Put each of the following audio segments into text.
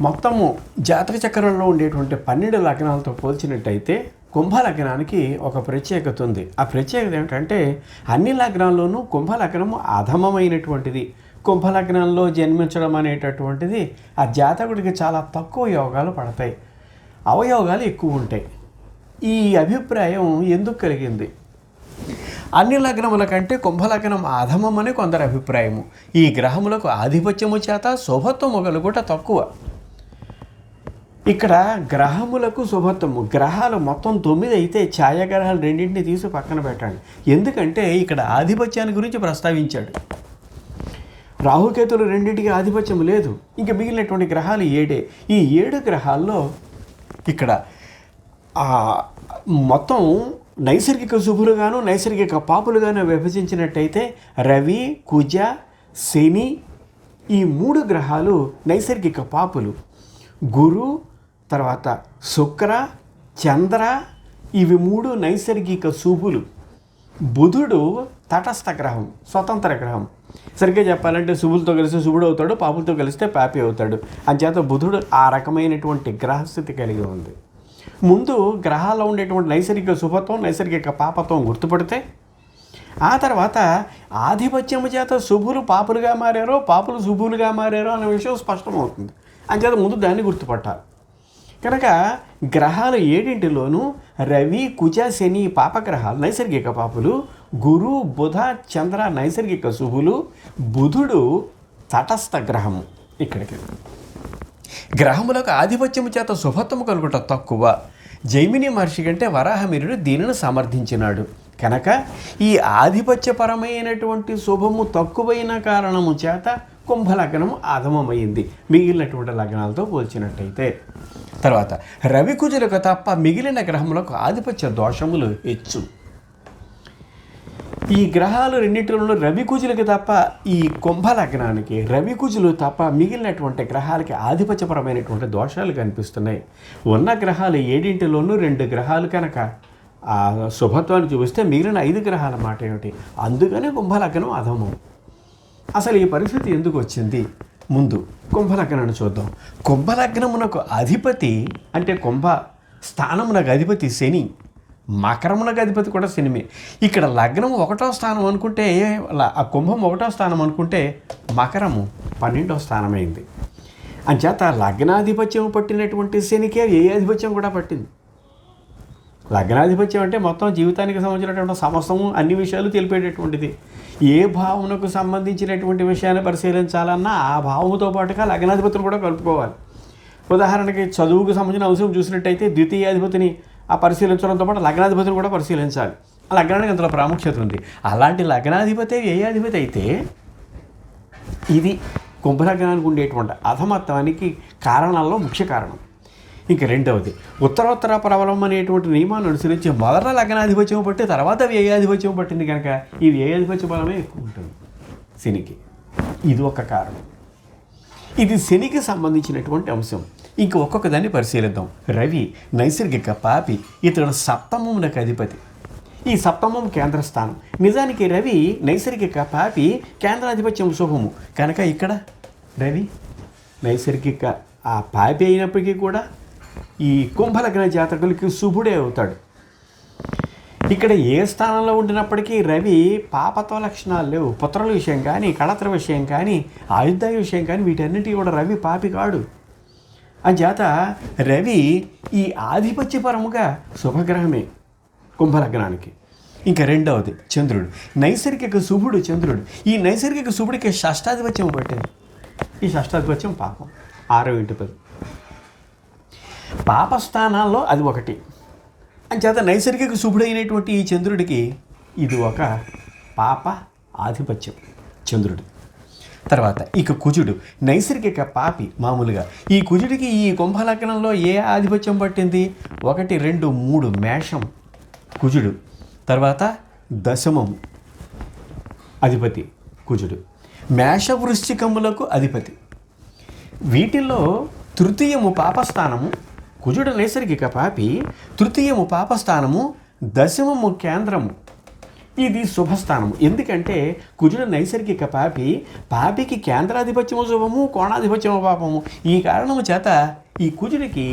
మొత్తము జాతక చక్రంలో ఉండేటువంటి 12 లగ్నాలతో పోల్చినట్టయితే కుంభ లగ్నానికి ఒక ప్రత్యేకత ఉంది. ఆ ప్రత్యేకత ఏమిటంటే అన్ని లగ్నాల్లోనూ కుంభ లగ్నము అధమమైనటువంటిది. కుంభ లగ్నంలో జన్మించడం అనేటటువంటిది ఆ జాతకుడికి చాలా తక్కువ యోగాలు పడతాయి, అవయోగాలు ఎక్కువ ఉంటాయి. ఈ అభిప్రాయం ఎందుకు కలిగింది? అన్ని లగ్నముల కంటే కుంభలగ్నం అధమమని కొందరు అభిప్రాయము. ఈ గ్రహములకు ఆధిపత్యము చేత శుభత్వము కలుగుట తక్కువ. ఇక్కడ గ్రహములకు శుభత్వము, గ్రహాలు మొత్తం 9 అయితే ఛాయాగ్రహాలు రెండింటిని తీసి పక్కన పెట్టండి. ఎందుకంటే ఇక్కడ ఆధిపత్యాన్ని గురించి ప్రస్తావించాడు. రాహుకేతులు రెండింటికి ఆధిపత్యం లేదు, ఇంకా మిగిలినటువంటి గ్రహాలు 7. ఈ 7 గ్రహాల్లో ఇక్కడ మొత్తం నైసర్గిక శుభులుగాను నైసర్గిక పాపులుగాను విభజించినట్టయితే రవి, కుజ, శని ఈ 3 గ్రహాలు నైసర్గిక పాపులు. గురు, తర్వాత శుక్ర, చంద్ర ఇవి 3 నైసర్గిక శుభులు. బుధుడు తటస్థ గ్రహం, స్వతంత్ర గ్రహం. సరిగ్గా చెప్పాలంటే శుభులతో కలిస్తే శుభుడు అవుతాడు, పాపులతో కలిస్తే పాపి అవుతాడు. అంచేత బుధుడు ఆ రకమైనటువంటి గ్రహస్థితి కలిగి ఉంది. ముందు గ్రహాల్లో ఉండేటువంటి నైసర్గిక శుభత్వం, నైసర్గిక పాపత్వం గుర్తుపడితే ఆ తర్వాత ఆధిపత్యము చేత శుభులు పాపులుగా మారారో, పాపులు శుభులుగా మారారో అనే విషయం స్పష్టమవుతుంది. అంచేత ముందు దాన్ని గుర్తుపట్టాలి. కనుక గ్రహాలు 7 రవి, కుజ, శని పాపగ్రహాలు నైసర్గిక పాపులు, గురు, బుధ, చంద్ర నైసర్గిక శుభులు, బుధుడు తటస్థ గ్రహము. ఇక్కడికి గ్రహములకు ఆధిపత్యము చేత శుభత్వము కలుగుట తక్కువ. జైమిని మహర్షి కంటే వరాహమిరుడు దీనిని సమర్థించినాడు. కనుక ఈ ఆధిపత్యపరమైనటువంటి శుభము తక్కువైన కారణము చేత కుంభలగ్నము అధమమైంది మిగిలినటువంటి లగ్నాలతో పోల్చినట్టయితే. తర్వాత రవికుజులకు తప్ప మిగిలిన గ్రహములకు ఆధిపత్య దోషములు హెచ్చు. ఈ గ్రహాలు రెండింటిలో రవికుజులకి తప్ప, ఈ కుంభలగ్నానికి రవికుజులు తప్ప మిగిలినటువంటి గ్రహాలకి ఆధిపత్యపరమైనటువంటి దోషాలు కనిపిస్తున్నాయి. ఉన్న గ్రహాలు 7 2 గ్రహాలు కనుక ఆ శుభత్వాన్ని చూపిస్తే మిగిలిన 5 గ్రహాల మాట ఏమిటి? అందుకనే కుంభలగ్నం అధమం. అసలు ఈ పరిస్థితి ఎందుకు వచ్చింది? ముందు కుంభలగ్నాన్ని చూద్దాం. కుంభలగ్నమునకు అధిపతి అంటే కుంభ స్థానమునకు అధిపతి శని, మకరమునకు అధిపతి కూడా శనిమే. ఇక్కడ లగ్నం 1వ స్థానం అనుకుంటే, ఆ కుంభం 1వ స్థానం అనుకుంటే మకరము 12వ స్థానమైంది. అంచేత లగ్నాధిపత్యం పట్టినటువంటి శనికే ఏ ఆధిపత్యం కూడా పట్టింది. లగ్నాధిపత్యం అంటే మొత్తం జీవితానికి సంబంధించినటువంటి సమస్తము అన్ని విషయాలు తెలిపేటటువంటిది. ఏ భావనకు సంబంధించినటువంటి విషయాన్ని పరిశీలించాలన్నా ఆ భావముతో పాటుగా లగ్నాధిపతులు కూడా కలుపుకోవాలి. ఉదాహరణకి చదువుకు సంబంధించిన అంశం చూసినట్టయితే ద్వితీయాధిపతిని ఆ పరిశీలించడంతో పాటు లగ్నాధిపతిని కూడా పరిశీలించాలి. ఆ లగ్నానికి అంతలో ప్రాముఖ్యత ఉంది. అలాంటి లగ్నాధిపతి వ్యయాధిపతి అయితే ఇది కుంభలగ్నానికి ఉండేటువంటి అధమత్వానికి కారణాల్లో ముఖ్య కారణం. ఇంక రెండవది ఉత్తరోత్తర ప్రబలం అనేటువంటి నియమాన్ని అనుసరించి మొదట లగ్నాధిపత్యం పట్టి తర్వాత వ్యయాధిపత్యం పట్టింది కనుక ఈ వ్యయాధిపత్య బలమే ఎక్కువ ఉంటుంది శనికి. ఇది ఒక కారణం. ఇది శనికి సంబంధించినటువంటి అంశం. ఇంక ఒక్కొక్క దాన్ని పరిశీలిద్దాం. రవి నైసర్గిక పాపి, ఇతడు సప్తమమునకు అధిపతి. ఈ సప్తమం కేంద్రస్థానం. నిజానికి రవి నైసర్గిక పాపి, కేంద్రాధిపత్యం శుభము. కనుక ఇక్కడ రవి నైసర్గిక ఆ పాపి అయినప్పటికీ కూడా ఈ కుంభలగ్న జాతకులకి శుభుడే అవుతాడు. ఇక్కడ ఏ స్థానంలో ఉండినప్పటికీ రవి పాపత్వ లక్షణాలు లేవు. పుత్రుల విషయం కానీ, కళత్ర విషయం కానీ, ఆయుధాయ విషయం కానీ వీటన్నిటికీ కూడా రవి పాపి కాడు. అంచేత రవి ఈ ఆధిపత్యపరముగా శుభగ్రహమే కుంభలగ్నానికి. ఇంకా రెండవది చంద్రుడు, నైసర్గిక శుభుడు చంద్రుడు. ఈ నైసర్గిక శుభుడికి షష్టాధిపత్యం పట్టింది. ఈ షష్టాధిపత్యం పాపం 6వ ఇంటి 10 పాపస్థానాల్లో అది ఒకటి. అంచేత నైసర్గిక శుభుడైనటువంటి ఈ చంద్రుడికి ఇది ఒక పాప ఆధిపత్యం చంద్రుడు. తర్వాత ఇక కుజుడు నైసర్గిక పాపి మామూలుగా. ఈ కుజుడికి ఈ కుంభలగ్నంలో ఏ ఆధిపత్యం పట్టింది? 1 2 3 మేషం కుజుడు. తర్వాత దశమము అధిపతి కుజుడు. మేష వృశ్చికములకు అధిపతి. వీటిల్లో తృతీయము పాపస్థానము కుజుడు నైసర్గిక పాపి, తృతీయము పాపస్థానము, దశమము కేంద్రము. ఇది శుభస్థానం. ఎందుకంటే కుజుడు నైసర్గిక పాపికి కేంద్రాధిపత్యము శుభము, కోణాధిపత్యము పాపము. ఈ కారణము చేత ఈ కుజుడికి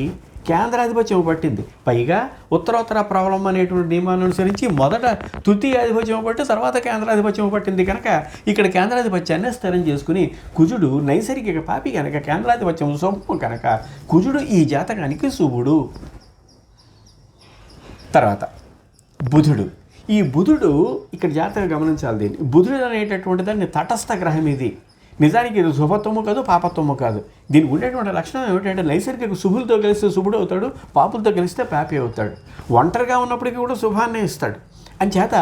కేంద్రాధిపత్యం పట్టింది. పైగా ఉత్తరోత్తర ప్రబలం అనేటువంటి నియమాలను అనుసరించి మొదట తృతీయాధిపత్యం పట్టి తర్వాత కేంద్రాధిపత్యం పట్టింది కనుక ఇక్కడ కేంద్రాధిపత్యాన్ని స్థిరం చేసుకుని కుజుడు నైసర్గిక పాపి కనుక కేంద్రాధిపత్యం శుభము కనుక కుజుడు ఈ జాతకానికి శుభుడు. తర్వాత బుధుడు. ఈ బుధుడు ఇక్కడ జాతకం గమనించాలి. దీన్ని బుధుడు అనేటటువంటి దాన్ని తటస్థ గ్రహం. ఇది నిజానికి ఇది శుభత్వము కాదు, పాపత్వము కాదు. దీనికి ఉండేటువంటి లక్షణం ఏమిటంటే నైసర్గిక శుభులతో కలిస్తే శుభుడు అవుతాడు, పాపులతో కలిస్తే పాపి అవుతాడు. ఒంటరిగా ఉన్నప్పటికీ కూడా శుభాన్నే ఇస్తాడు. అంచేత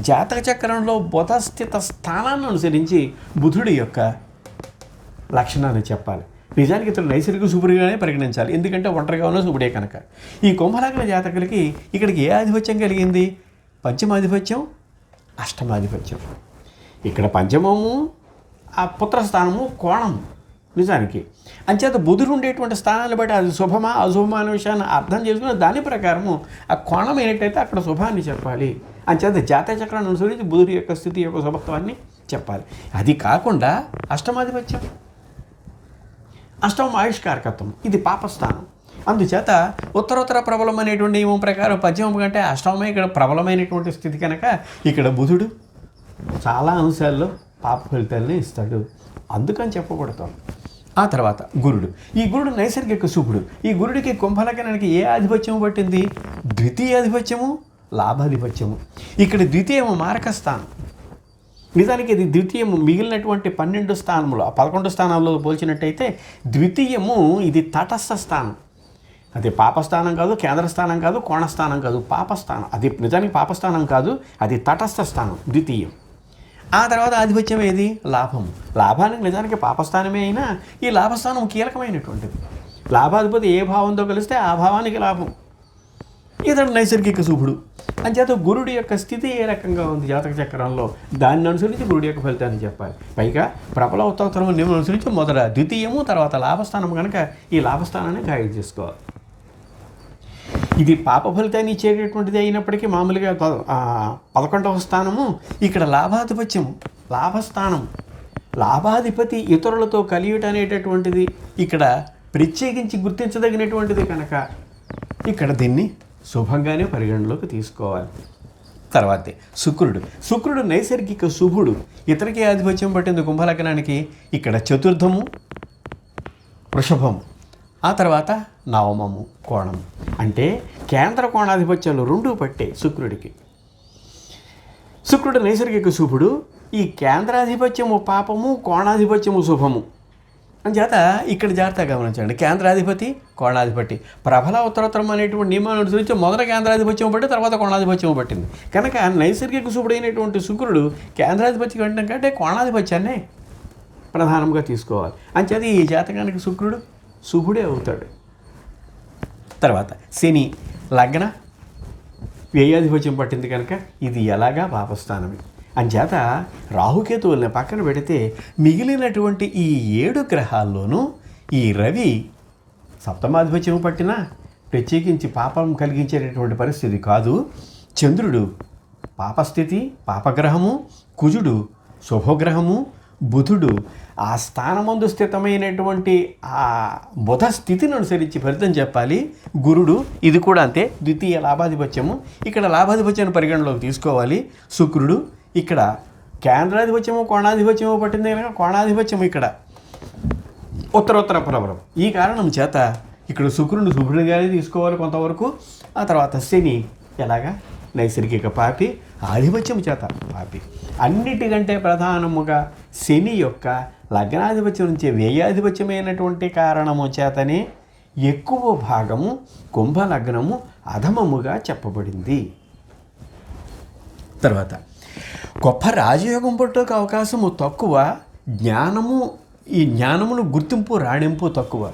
జాతక చక్రంలో బుధస్థిత స్థానాన్ని అనుసరించి బుధుడి యొక్క లక్షణాన్ని చెప్పాలి. నిజానికి ఇతను నైసర్గిక శుభుడిగానే పరిగణించాలి. ఎందుకంటే ఒంటరిగా ఉన్న శుభుడే కనుక. ఈ కుంభలగ్న జాతకులకి ఇక్కడికి ఏ ఆధిపత్యం కలిగింది? పంచమాధిపత్యం, అష్టమాధిపత్యం. ఇక్కడ పంచమము, ఆ పుత్రస్థానము, కోణం. నిజానికి అంచేత బుధుడు ఉండేటువంటి స్థానాన్ని బట్టి అది శుభమా అశుభమా అనే విషయాన్ని అర్థం చేసుకుని దాని ప్రకారము ఆ కోణం ఏంటైతే అక్కడ శుభాన్ని చెప్పాలి. అంచేత జాతక చక్రాన్ని అనుసరించి బుధుడి యొక్క స్థితి యొక్క శుభత్వాన్ని చెప్పాలి. అది కాకుండా అష్టమాధిపత్యం, అష్టమ ఆయుష్కారకత్వం, ఇది పాపస్థానం. అందుచేత ఉత్తరోత్తర ప్రబలం అనేటువంటి నియమం ప్రకారం పద్యమం కంటే అష్టమమే ఇక్కడ ప్రబలమైనటువంటి స్థితి కనుక ఇక్కడ బుధుడు చాలా అంశాల్లో పాప ఫలితాలని ఇస్తాడు. అందుకని చెప్పబడతాం. ఆ తర్వాత గురుడు. ఈ గురుడు నైసర్గిక శుభుడు. ఈ గురుడికి కుంభలగ్నానికి ఏ ఆధిపత్యము పట్టింది? ద్వితీయాధిపత్యము, లాభాధిపత్యము. ఇక్కడ ద్వితీయము మారక స్థానం. నిజానికి ఇది ద్వితీయము మిగిలినటువంటి 12 స్థానములు 11 స్థానాల్లో పోల్చినట్టయితే ద్వితీయము ఇది తటస్థ స్థానం. అది పాపస్థానం కాదు, కేంద్రస్థానం కాదు, కోణస్థానం కాదు, పాపస్థానం. అది నిజానికి పాపస్థానం కాదు, అది తటస్థ స్థానం ద్వితీయం. ఆ తర్వాత ఆధిపత్యం ఏది? లాభము. లాభానికి నిజానికి పాపస్థానమే అయినా ఈ లాభస్థానం కీలకమైనటువంటిది. లాభాధిపతి ఏ భావంతో కలిస్తే ఆ భావానికి లాభం. ఇతడు నైసర్గిక శుభుడు. అంచేత గురుడి యొక్క స్థితి ఏ రకంగా ఉంది జాతక చక్రంలో దాన్ని అనుసరించి గురుడి యొక్క ఫలితాన్ని చెప్పాలి. పైగా ప్రబల ఉత్తరోత్తరం నియమం అనుసరించి మొదట ద్వితీయము తర్వాత లాభస్థానం కనుక ఈ లాభస్థానాన్ని ఖాయం చేసుకోవాలి. ఇది పాప ఫలితాన్ని ఇచ్చేటటువంటిది అయినప్పటికీ మామూలుగా 11వ స్థానము ఇక్కడ లాభాధిపత్యము, లాభస్థానం. లాభాధిపతి ఇతరులతో కలియుట అనేటటువంటిది ఇక్కడ ప్రత్యేకించి గుర్తించదగినటువంటిది కనుక ఇక్కడ దీన్ని శుభంగానే పరిగణలోకి తీసుకోవాలి. తర్వాతే శుక్రుడు నైసర్గిక శుభుడు. ఇతరికి ఆధిపత్యం పట్టింది కుంభలగ్నానికి ఇక్కడ చతుర్థము, వృషభము, ఆ తర్వాత నవమము, కోణము. అంటే కేంద్ర కోణాధిపత్యాలు 2 పట్టే శుక్రుడికి. శుక్రుడు నైసర్గిక శుభుడు. ఈ కేంద్రాధిపత్యము పాపము, కోణాధిపత్యము శుభము. అంచేత ఇక్కడ జాగ్రత్తగా గమనించండి. కేంద్రాధిపతి, కోణాధిపతి. ప్రబల ఉత్తరోత్తరం అనేటువంటి నియమాన్ని అనుసరించి మొదట కేంద్రాధిపత్యం పట్టి తర్వాత కోణాధిపత్యం పట్టింది కనుక నైసర్గిక శుభుడైనటువంటి శుక్రుడు కేంద్రాధిపత్యం కంటే కోణాధిపత్యాన్ని ప్రధానంగా తీసుకోవాలి. అంచేత ఈ జాతకానికి శుక్రుడు శుభుడే అవుతాడు. తర్వాత శని లగ్న వ్యయాధిపత్యం పట్టింది కనుక ఇది ఎలాగా పాపస్థానమే. అంచేత రాహుకేతువుల్ని పక్కన పెడితే మిగిలినటువంటి ఈ 7 గ్రహాల్లోనూ ఈ రవి సప్తమాధిపత్యం పట్టినా ప్రత్యేకించి పాపం కలిగించేటటువంటి పరిస్థితి కాదు. చంద్రుడు పాపస్థితి, పాపగ్రహము, కుజుడు శుభగ్రహము, బుధుడు ఆ స్థానమందు స్థితమైనటువంటి ఆ బుధ స్థితిని అనుసరించి ఫలితం చెప్పాలి. గురుడు ఇది కూడా అంతే, ద్వితీయ లాభాధిపత్యము. ఇక్కడ లాభాధిపత్యాన్ని పరిగణలోకి తీసుకోవాలి. శుక్రుడు ఇక్కడ కేంద్రాధిపత్యము, కోణాధిపత్యము పట్టింది కనుక కోణాధిపత్యము ఇక్కడ ఉత్తరోత్తర ప్రబలం. ఈ కారణం చేత ఇక్కడ శుక్రుడు శుభ్రుడిగానే తీసుకోవాలి కొంతవరకు. ఆ తర్వాత శని ఎలాగా నైసర్గిక పాపి, ఆధిపత్యం చేత పాపి. అన్నిటికంటే ప్రధానముగా శని యొక్క లగ్నాధిపత్యం నుంచి వ్యయాధిపత్యమైనటువంటి కారణము చేతనే ఎక్కువ భాగము కుంభలగ్నము అధమముగా చెప్పబడింది. తర్వాత గొప్ప రాజయోగం పట్టుకు అవకాశము తక్కువ, ఈ జ్ఞానమును గుర్తింపు రాణింపు తక్కువ.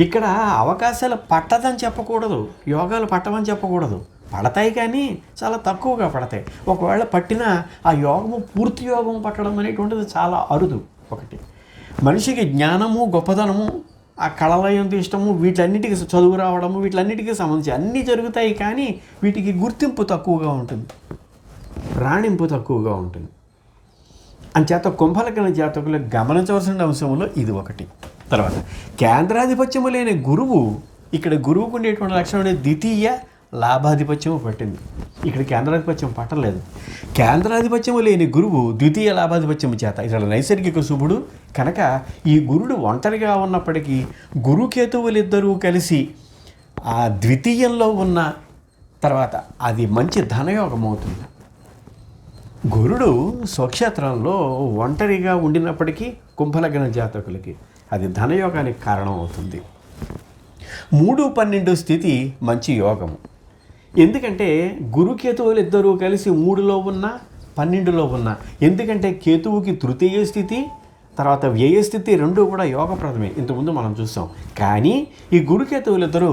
ఇక్కడ అవకాశాలు పట్టదని చెప్పకూడదు, యోగాలు పట్టమని చెప్పకూడదు. పడతాయి కానీ చాలా తక్కువగా పడతాయి. ఒకవేళ పట్టినా ఆ యోగము పూర్తి యోగం పట్టడం అనేటువంటిది చాలా అరుదు. ఒకటి మనిషికి జ్ఞానము, గొప్పదనము, ఆ కళల ఎంత ఇష్టము, వీటన్నిటికీ చదువు రావడము, వీటన్నిటికీ సంబంధించి అన్నీ జరుగుతాయి కానీ వీటికి గుర్తింపు తక్కువగా ఉంటుంది. రాణింపు తక్కువగా ఉంటుంది. అంచేత కుంభలగ్న జాతకులు గమనించవలసిన అంశంలో ఇది ఒకటి. తర్వాత కేంద్రాధిపత్యము లేని గురువు, ఇక్కడ గురువుకు ఉండేటువంటి లక్షణం అనేది ద్వితీయ లాభాధిపత్యము పట్టింది. ఇక్కడ కేంద్రాధిపత్యం పట్టలేదు. కేంద్రాధిపత్యము లేని గురువు ద్వితీయ లాభాధిపత్యము చేత ఇక్కడ నైసర్గిక శుభుడు కనుక ఈ గురుడు ఒంటరిగా ఉన్నప్పటికీ గురుకేతువులిద్దరూ కలిసి ఆ ద్వితీయంలో ఉన్న తర్వాత అది మంచి ధనయోగం అవుతుంది. గురుడు స్వక్షేత్రంలో ఒంటరిగా ఉండినప్పటికీ కుంభలగ్న జాతకులకి అది ధనయోగానికి కారణం అవుతుంది. 3-12 స్థితి మంచి యోగము. ఎందుకంటే గురుకేతువులు ఇద్దరూ కలిసి 3లో ఉన్న 12లో ఉన్న, ఎందుకంటే కేతువుకి తృతీయ స్థితి తర్వాత వ్యయ స్థితి రెండూ కూడా యోగప్రదమే, ఇంతకుముందు మనం చూసాం. కానీ ఈ గురుకేతువులు ఇద్దరు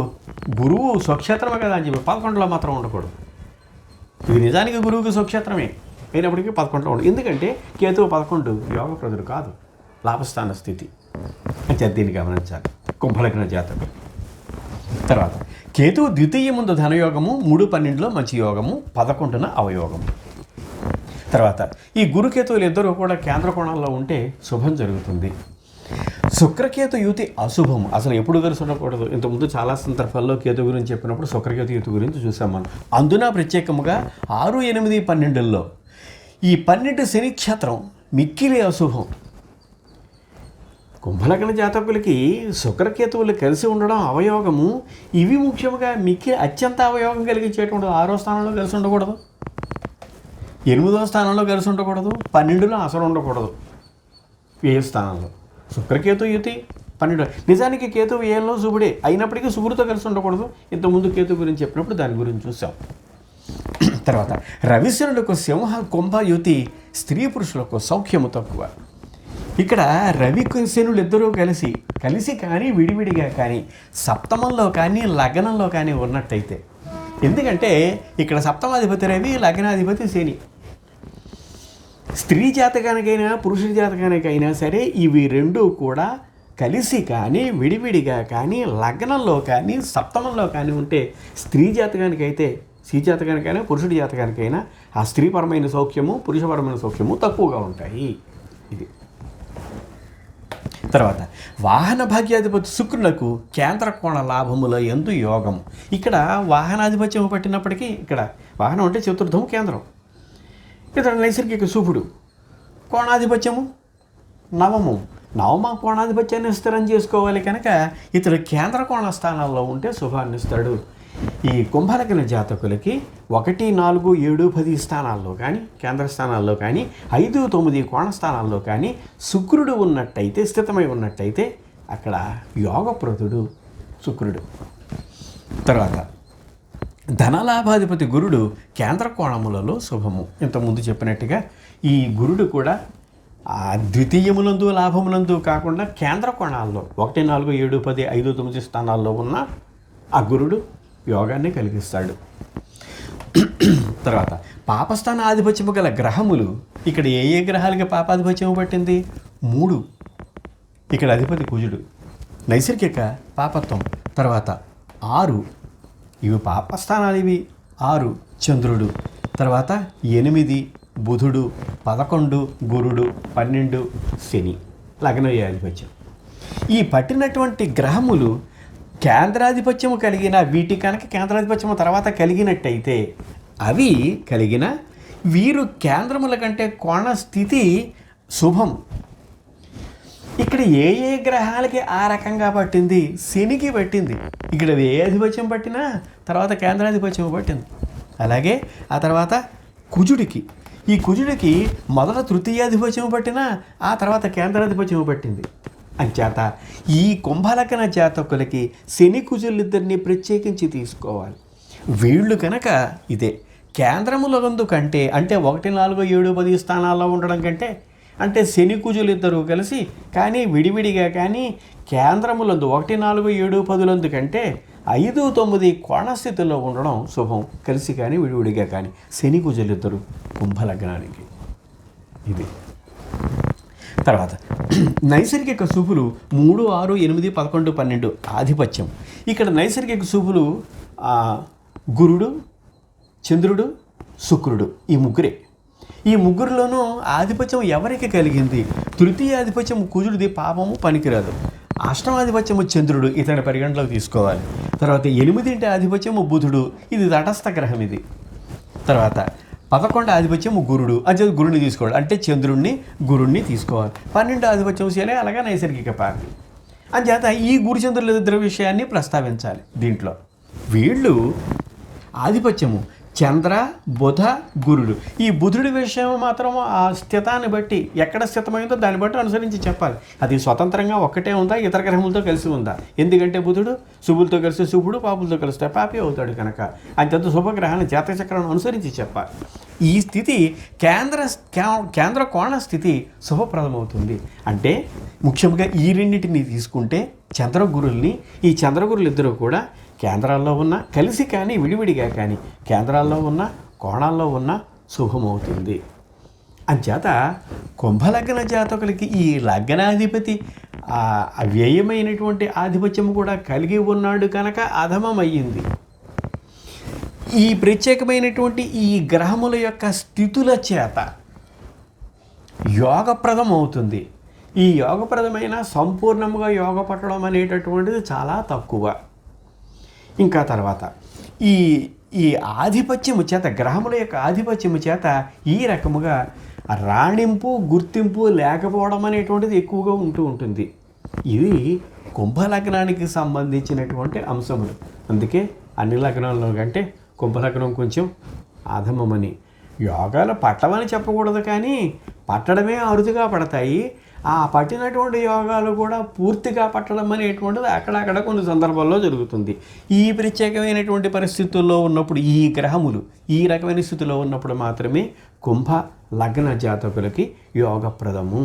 గురువు స్వక్షేత్రమే కదా అని చెప్పి 11లో మాత్రం ఉండకూడదు. ఇది నిజానికి గురువుకి స్వక్షేత్రమే అయినప్పటికీ 11లో ఉండదు. ఎందుకంటే కేతువు 11 యోగప్రదుడు కాదు, లాభస్థాన స్థితి అని దీన్ని గమనించాలి కుంభలగ్న జాతకులు. తర్వాత కేతువు ద్వితీయ ముందు ధనయోగము, 3-12లో మంచి యోగము, 11న అవయోగము. తర్వాత ఈ గురుకేతువులు ఇద్దరు కూడా కేంద్ర కోణాల్లో ఉంటే శుభం జరుగుతుంది. శుక్రకేతు యుతి అశుభము, అసలు ఎప్పుడు కలిసి ఉండకూడదు. ఇంతకుముందు చాలా సందర్భాల్లో కేతు గురించి చెప్పినప్పుడు శుక్రకేతు యుతి గురించి చూసాం మనం. అందున ప్రత్యేకముగా 6, 8, 12లో ఈ 12 శనిక్షేత్రం మిక్కిలి అశుభం. కుంభలగ్న జాతకులకి శుక్రకేతువులు కలిసి ఉండడం అవయోగము. ఇవి ముఖ్యంగా మిక్కిలి అత్యంత అవయోగం కలిగించేటువంటి 6వ స్థానంలో కలిసి ఉండకూడదు, 8వ స్థానంలో కలిసి ఉండకూడదు, 12లో అసలు ఉండకూడదు. వ్యయ స్థానంలో శుక్రకేతు యుతి 12. నిజానికి కేతు వ్యయంలో శుభుడే అయినప్పటికీ శుభుడితో కలిసి ఉండకూడదు. ఇంతకుముందు కేతు గురించి చెప్పినప్పుడు దాని గురించి చూసాం. తర్వాత రవిశనులకు సింహ కుంభ యుతి స్త్రీ పురుషులకు సౌఖ్యము తక్కువ. ఇక్కడ రవి శనులు ఇద్దరూ కలిసి కానీ విడివిడిగా కానీ సప్తమంలో కానీ లగ్నంలో కానీ ఉన్నట్టయితే, ఎందుకంటే ఇక్కడ సప్తమాధిపతి రవి, లగ్నాధిపతి శని. స్త్రీ జాతకానికైనా పురుషుడి జాతకానికైనా సరే ఇవి రెండూ కూడా కలిసి కానీ విడివిడిగా కానీ లగ్నంలో కానీ సప్తమంలో కానీ ఉంటే స్త్రీ జాతకానికైతే స్త్రీ జాతకానికైనా పురుషుడి జాతకానికైనా ఆ స్త్రీపరమైన సౌఖ్యము పురుషపరమైన సౌఖ్యము తక్కువగా ఉంటాయి. ఇది. తర్వాత వాహన భాగ్యాధిపతి శుక్రులకు కేంద్ర కోణ లాభముల యందు యోగము. ఇక్కడ వాహనాధిపత్యం పట్టినప్పటికీ ఇక్కడ వాహనం అంటే చతుర్థము కేంద్రం, ఇతడు నైసర్గిక శుభుడు. కోణాధిపత్యము నవమ కోణాధిపత్యాన్ని స్థిరం చేసుకోవాలి కనుక ఇతడు కేంద్ర కోణ స్థానాల్లో ఉంటే శుభాన్ని ఇస్తాడు. ఈ కుంభలగ్న జాతకులకి 1, 4, 7, 10 స్థానాల్లో కానీ కేంద్ర స్థానాల్లో కానీ 5, 9 కోణ స్థానాల్లో కానీ శుక్రుడు ఉన్నట్టయితే, స్థితమై ఉన్నట్టయితే అక్కడ యోగప్రదుడు శుక్రుడు. తర్వాత ధనలాభాధిపతి గురుడు కేంద్ర కోణములలో శుభము. ఇంతకుముందు చెప్పినట్టుగా ఈ గురుడు కూడా ఆ ద్వితీయమునందు లాభమునందు కాకుండా కేంద్ర కోణాల్లో 1, 4, 7, 10, 5, 9 స్థానాల్లో ఉన్న ఆ గురుడు యోగాన్ని కలిగిస్తాడు. తర్వాత పాపస్థాన ఆధిపత్యము గల గ్రహములు, ఇక్కడ ఏ గ్రహాలకి పాపాధిపత్యము పట్టింది? 3. ఇక్కడ అధిపతి కుజుడు, నైసర్గిక పాపత్వం. తర్వాత 6 ఇవి పాపస్థానాలు, ఇవి 6 చంద్రుడు. తర్వాత 8 బుధుడు, 11 గురుడు, 12 శని లగ్నయ్యే ఆధిపత్యం. ఈ పట్టినటువంటి గ్రహములు కేంద్రాధిపత్యము కలిగిన వీటి కనుక కేంద్రాధిపత్యము తర్వాత కలిగినట్టయితే అవి కలిగిన వీరు కేంద్రముల కంటే కోణ స్థితి శుభం. ఇక్కడ ఏ గ్రహాలకి ఆ రకంగా పట్టింది? శనికి పట్టింది. ఇక్కడ ఏ ఆధిపత్యం పట్టినా తర్వాత కేంద్రాధిపత్యం పట్టింది. అలాగే ఆ తర్వాత కుజుడికి, ఈ కుజుడికి మొదట తృతీయాధిపత్యం పట్టినా ఆ తర్వాత కేంద్రాధిపత్యం పట్టింది. అంచేత ఈ కుంభలగ్న జాతకులకి శని కుజులిద్దరిని ప్రత్యేకించి తీసుకోవాలి. వీళ్ళు కనుక ఇదే కేంద్రములందు కంటే అంటే 1, 4, 7, 10 స్థానాల్లో ఉండడం కంటే అంటే శని కుజులిద్దరూ కలిసి కానీ విడివిడిగా కానీ కేంద్రములందు 1, 4, 7, 10 కంటే 5, 9 కోణస్థితిలో ఉండడం శుభం. కలిసి కానీ విడివిడిగా కానీ శని కుజులిద్దరు కుంభలగ్నానికి. ఇది. తర్వాత నైసర్గిక శుభులు 3, 6, 8, 11, 12 ఆధిపత్యం. ఇక్కడ నైసర్గిక శుభులు గురుడు, చంద్రుడు, శుక్రుడు, ఈ ముగ్గురే ఈ ముగ్గురులోనూ ఆధిపత్యం ఎవరికి కలిగింది? తృతీయ ఆధిపత్యం కుజుడిది, పాపము పనికిరాదు. అష్టమాధిపత్యము చంద్రుడు, ఇతని పరిగణలోకి తీసుకోవాలి. తర్వాత 8వ ఆధిపత్యము బుధుడు, ఇది తటస్థ గ్రహం ఇది. తర్వాత 11వ ఆధిపత్యము గురుడు, అంటే గురుడిని తీసుకోవాలి, అంటే చంద్రుడిని గురుడిని తీసుకోవాలి. 12వ ఆధిపత్యం శని, అలాగా నైసర్గిక పార్టీ. అంచేత ఈ గురుచంద్రుల ఇద్దరు విషయాన్ని ప్రస్తావించాలి దీంట్లో. వీళ్ళు ఆధిపత్యము చంద్ర బుధ గురుడు. ఈ బుధుడి విషయం మాత్రం ఆ స్థితాన్ని బట్టి, ఎక్కడ స్థితమైందో దాన్ని బట్టి అనుసరించి చెప్పాలి. అది స్వతంత్రంగా ఒక్కటే ఉందా, ఇతర గ్రహములతో కలిసి ఉందా? ఎందుకంటే బుధుడు శుభులతో కలిసి శుభుడు, పాపులతో కలిస్తే పాపి అవుతాడు కనుక అంతేత శుభగ్రహాన్ని జాతచక్రాన్ని అనుసరించి చెప్పాలి. ఈ స్థితి కేంద్ర కోణ స్థితి శుభప్రదమవుతుంది. అంటే ముఖ్యంగా ఈ రెండింటిని తీసుకుంటే చంద్రగురుల్ని, ఈ చంద్రగురులు ఇద్దరు కూడా కేంద్రాల్లో ఉన్న, కలిసి కానీ విడివిడిగా కానీ కేంద్రాల్లో ఉన్న కోణాల్లో ఉన్న శుభమవుతుంది. అంచేత కుంభలగ్న జాతకులకి ఈ లగ్నాధిపతి వ్యయమైనటువంటి ఆధిపత్యము కూడా కలిగి ఉన్నాడు కనుక అధమమయ్యింది. ఈ ప్రత్యేకమైనటువంటి ఈ గ్రహముల యొక్క స్థితుల చేత యోగప్రదం అవుతుంది. ఈ యోగప్రదమైన సంపూర్ణముగా యోగ పట్టడం అనేటటువంటిది చాలా తక్కువ. ఇంకా తర్వాత ఈ ఆధిపత్యము చేత, గ్రహముల యొక్క ఆధిపత్యము చేత ఈ రకముగా రాణింపు గుర్తింపు లేకపోవడం అనేటువంటిది ఎక్కువగా ఉంటుంది. ఇవి కుంభలగ్నానికి సంబంధించినటువంటి అంశములు. అందుకే అన్ని లగ్నాల్లో కంటే కుంభలగ్నం కొంచెం అధమమని. యోగాలు పట్టమని చెప్పకూడదు, కానీ పట్టడమే అరుదుగా పడతాయి. ఆ పట్టినటువంటి యోగాలు కూడా పూర్తిగా పట్టడం అనేటువంటిది అక్కడక్కడ కొన్ని సందర్భాల్లో జరుగుతుంది. ఈ ప్రత్యేకమైనటువంటి పరిస్థితుల్లో ఉన్నప్పుడు, ఈ గ్రహములు ఈ రకమైన స్థితిలో ఉన్నప్పుడు మాత్రమే కుంభ లగ్న జాతకులకి యోగప్రదము.